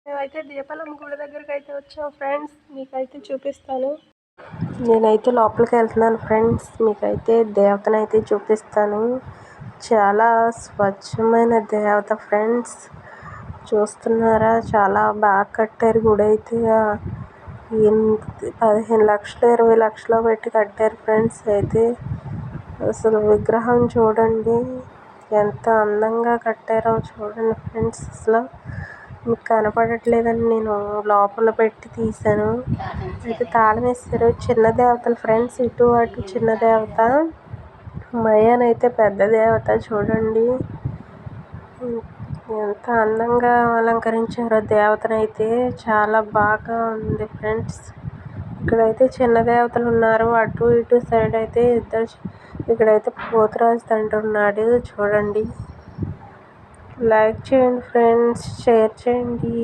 మేమైతే దీపాలం గుడి దగ్గరికి అయితే వచ్చాం ఫ్రెండ్స్. మీకైతే చూపిస్తాను. నేనైతే లోపలికి వెళ్తున్నాను ఫ్రెండ్స్. మీకైతే దేవతనైతే చూపిస్తాను. చాలా స్వచ్ఛమైన దేవత ఫ్రెండ్స్. చూస్తున్నారా, చాలా బాగా కట్టారు గుడి అయితే. 15 లక్షలు 20 లక్షలు పెట్టి కట్టారు ఫ్రెండ్స్. అయితే అసలు విగ్రహం చూడండి ఎంత అందంగా కట్టారో చూడండి ఫ్రెండ్స్. అసలు మీకు కనపడట్లేదని నేను లోపల పెట్టి తీసాను. అయితే తాళం వేస్తారు. చిన్న దేవతలు ఫ్రెండ్స్, ఇటు అటు చిన్న దేవత, మయాన్ అయితే పెద్ద దేవత. చూడండి ఎంత అందంగా అలంకరించారో దేవతనైతే. చాలా బాగా ఉంది ఫ్రెండ్స్. ఇక్కడైతే చిన్న దేవతలు ఉన్నారు. అటు ఇటు సైడ్ అయితే ఇక్కడైతే పోతురాజు తండ్రి ఉన్నాడు. చూడండి. లైక్ చేయండి ఫ్రెండ్స్, షేర్ చేయండి.